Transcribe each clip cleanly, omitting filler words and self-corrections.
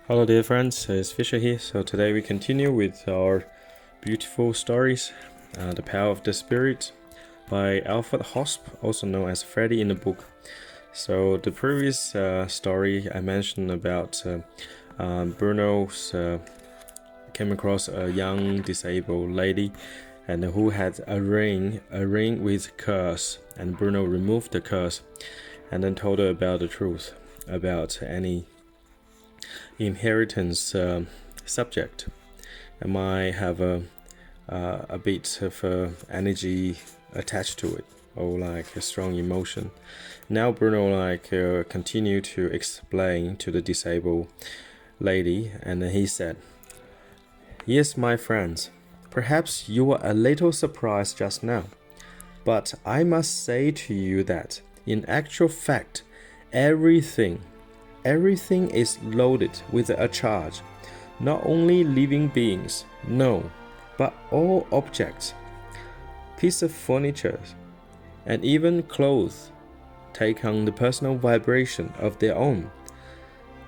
Hello dear friends, it's Fisher here. So today we continue with our beautiful stories, The Power of the Spirit by Alfred Hosp, also known as Freddy in the book. So the previous story I mentioned about Bruno's came across a young disabled lady and who had a ring with curse, and Bruno removed the curse and then told her about the truth about any inheritance subject and might have a bit of energy attached to it, or like a strong emotion. Now Bruno continued to explain to the disabled lady, and he said, "Yes, my friends, perhaps you were a little surprised just now, but I must say to you that in actual fact everything is loaded with a charge. Not only living beings, no, but all objects, pieces of furniture, and even clothes take on the personal vibration of their own.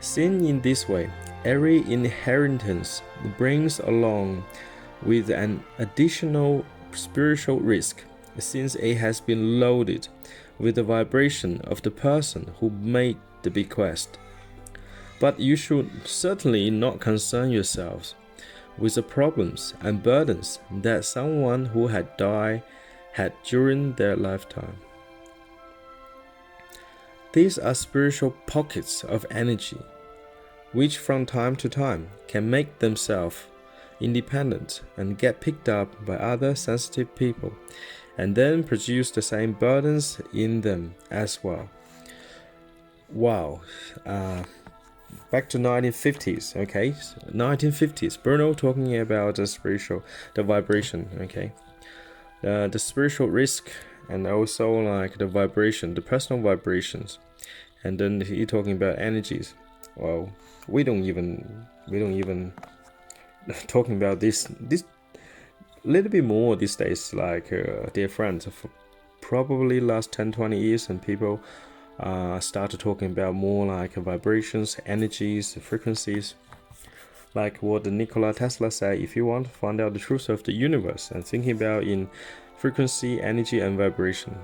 Seen in this way, every inheritance brings along with an additional spiritual risk, since it has been loaded with the vibration of the person who made the bequest. But you should certainly not concern yourselves with the problems and burdens that someone who had died had during their lifetime. These are spiritual pockets of energy, which from time to time can make themselves independent and get picked up by other sensitive people, and then produce the same burdens in them as well." Wow. Back to 1950s, okay? 1950s, Bruno talking about the vibration, okay? The spiritual risk, and also like the vibration, the personal vibrations. And then he talking about energies. Well, we don't even talking about this little bit more these days, like dear friends, for probably last 10-20 years, and people started talking about more like vibrations, energies, frequencies, like what Nikola Tesla said: if you want to find out the truth of the universe, and thinking about in frequency, energy, and vibration.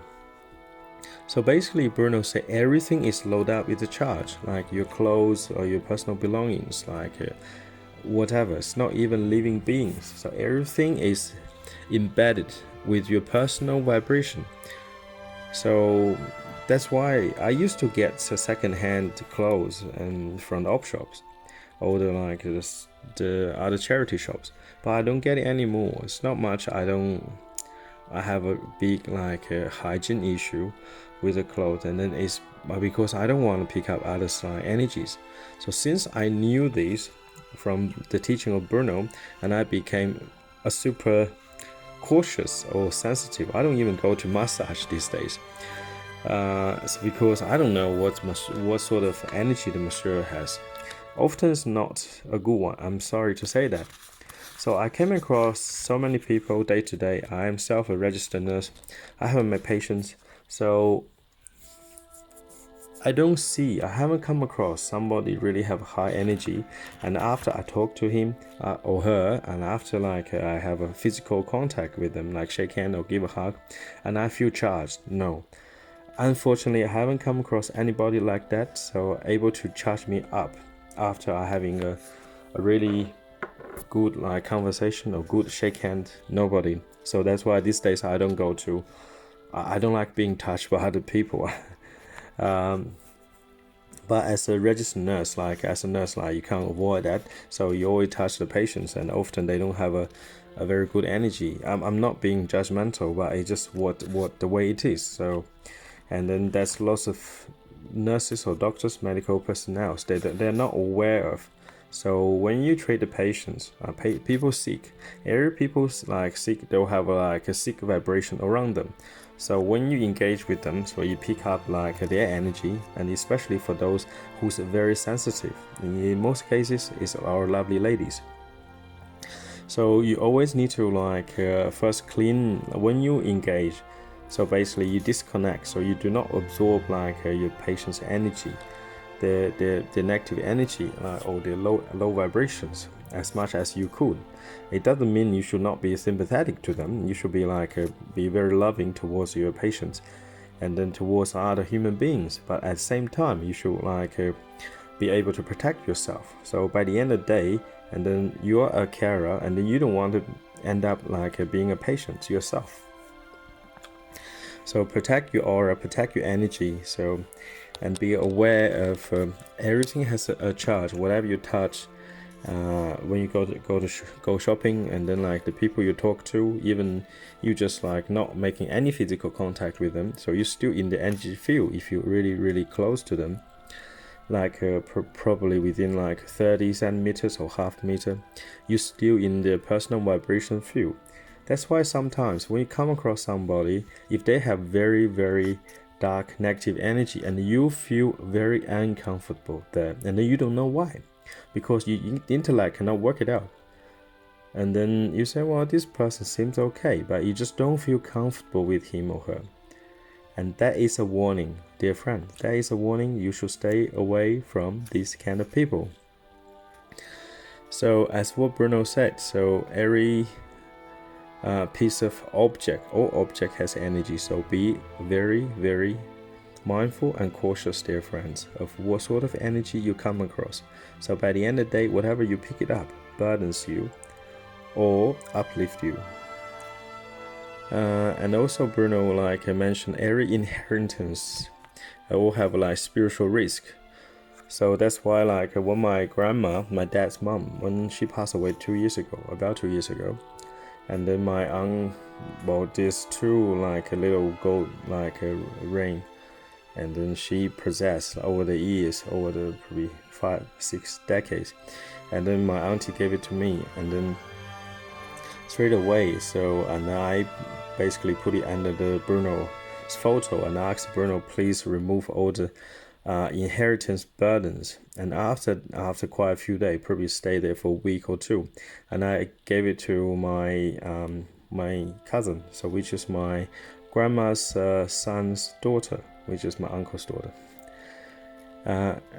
So basically Bruno said everything is loaded up with a charge, like your clothes or your personal belongings, like whatever. It's not even living beings, so everything is embedded with your personal vibration. So that's why I used to get second-hand clothes and from the op shops, or the other charity shops, but I don't get it anymore. It's not much. I have a big hygiene issue with the clothes, and then it's because I don't want to pick up other energies. So since I knew this from the teaching of Bruno, and I became a super cautious or sensitive. I don't even go to massage these days. It's because I don't know what sort of energy the masseur has. Often it's not a good one. I'm sorry to say that. So I came across so many people day to day. I am self a registered nurse. I have my patients. So I haven't come across somebody really have high energy, and after I talk to him or her, and after I have a physical contact with them, like shake hand or give a hug, and I feel charged. No. Unfortunately, I haven't come across anybody like that, so able to charge me up after having a really good conversation or good shake hand. Nobody. So that's why these days I don't don't like being touched by other people. But as a registered nurse, you can't avoid that. So you always touch the patients, and often they don't have a very good energy. I'm not being judgmental, but it's just what the way it is. So, and then there's lots of nurses or doctors, medical personnel they're not aware of. So when you treat the patients, people sick. Every people sick, they'll have a sick vibration around them. So when you engage with them, so you pick up their energy, and especially for those who's very sensitive. In most cases, it's our lovely ladies. So you always need to first clean when you engage. So basically you disconnect, so you do not absorb your patient's energy. the negative energy or the low vibrations as much as you could. It doesn't mean you should not be sympathetic to them. You should be be very loving towards your patients and then towards other human beings. But at the same time, you should be able to protect yourself. So by the end of the day, and then you're a carer, and then you don't want to end up being a patient yourself. So protect your aura, protect your energy. So, and be aware of everything has a charge. Whatever you touch, when you go shopping, and then the people you talk to, even you just not making any physical contact with them, so you're still in the energy field if you're really close to them, probably within 30 centimeters or half meter, you're still in the personal vibration field. That's why sometimes when you come across somebody, if they have very dark negative energy, and you feel very uncomfortable there, and then you don't know why, because your intellect cannot work it out. And then you say, well, this person seems okay, but you just don't feel comfortable with him or her. And that is a warning, dear friend. That is a warning. You should stay away from these kind of people. So as what Bruno said, so every piece of object, all object has energy. So be very mindful and cautious, dear friends, of what sort of energy you come across. So by the end of the day, whatever you pick it up burdens you or uplift you. And also Bruno mentioned every inheritance will have spiritual risk. So that's why when my grandma, my dad's mom, when she passed away about 2 years ago, and then my aunt bought this two a little gold ring, and then she possessed over the years, over the probably 5-6 decades, and then my auntie gave it to me, and then straight away, and I basically put it under the Bruno's photo and asked Bruno, please remove all the inheritance burdens. And after quite a few days, probably stay there for a week or two, and I gave it to my cousin, so which is my grandma's son's daughter, which is my uncle's daughter.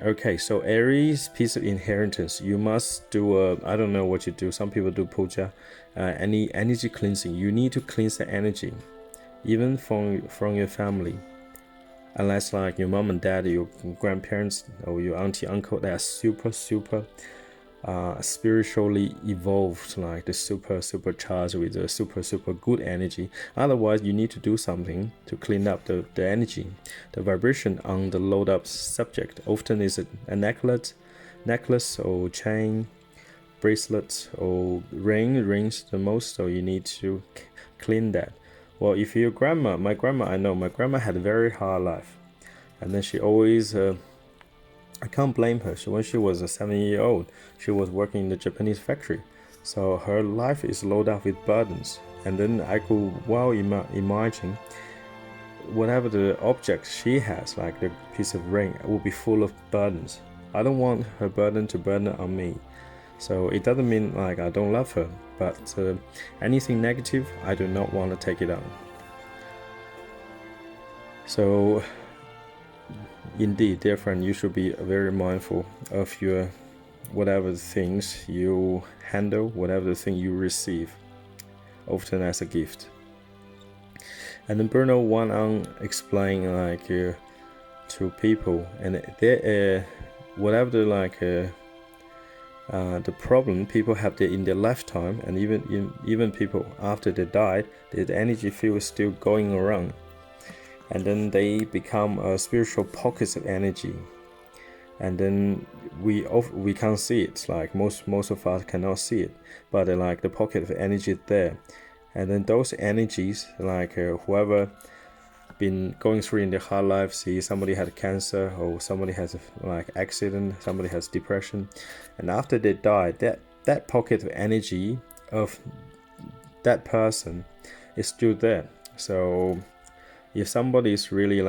Okay, so every piece of inheritance, you must do I don't know what you do. Some people do puja, any energy cleansing. You need to cleanse the energy, even from your family. Unless your mom and dad, your grandparents, or your auntie, uncle, they are super spiritually evolved, the super charged with a super good energy. Otherwise, you need to do something to clean up the energy, the vibration on the load up subject. Often is a necklace or chain, bracelets or rings the most, so you need to clean that. Well, if your grandma, my grandma had a very hard life, and then she always I can't blame her. When she was a 7-year-old, she was working in the Japanese factory. So her life is loaded up with burdens. And then I could imagine whatever the object she has, like the piece of ring, will be full of burdens. I don't want her burden to burden on me. So it doesn't mean I don't love her, but anything negative, I do not want to take it on. So indeed, dear friend, you should be very mindful of your whatever things you handle, whatever the thing you receive, often as a gift. And then Bruno went on explaining to people, and there whatever the problem people have in their lifetime, and even people after they died, the energy field is still going around. And then they become spiritual pockets of energy, and then we can't see it. Most of us cannot see it, but the pocket of energy there, and then those energies, whoever been going through in their hard life, see somebody had cancer, or somebody has accident, somebody has depression, and after they die, that pocket of energy of that person is still there. So if somebody is really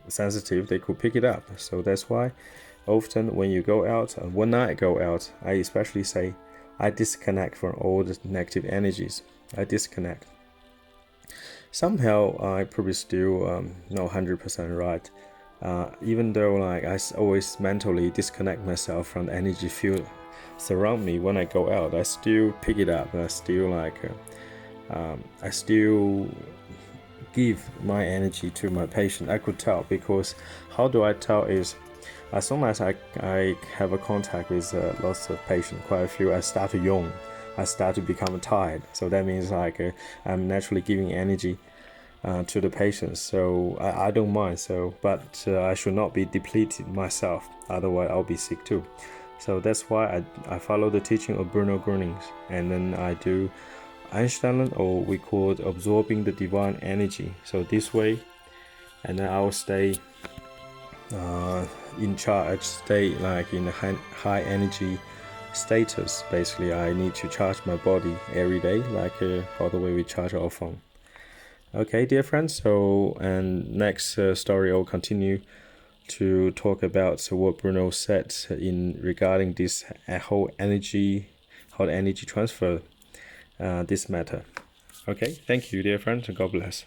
sensitive, they could pick it up. So that's why often when you go out, and when I go out, I especially say I disconnect from all the negative energies. I disconnect. Somehow I probably still not 100% right. even though like always mentally disconnect myself from the energy field surround me when I go out, I still pick it up. I still I still give my energy to my patient. I could tell, because how do I tell is, as soon as I have a contact with lots of patients, quite a few, I start to yawn. I start to become tired. So that means I'm naturally giving energy to the patients. So I don't mind. So, but I should not be depleted myself. Otherwise, I'll be sick too. So that's why I follow the teaching of Bruno Groning, and then I do Einstellen, or we call it absorbing the divine energy. So this way, and then I'll stay in charge, stay like in a high energy status. Basically, I need to charge my body every day, like all the way we charge our phone. Okay, dear friends. So, and next story I'll continue to talk about what Bruno said in regarding this whole energy, how the energy transfer this matter. Okay, thank you, dear friends, and God bless.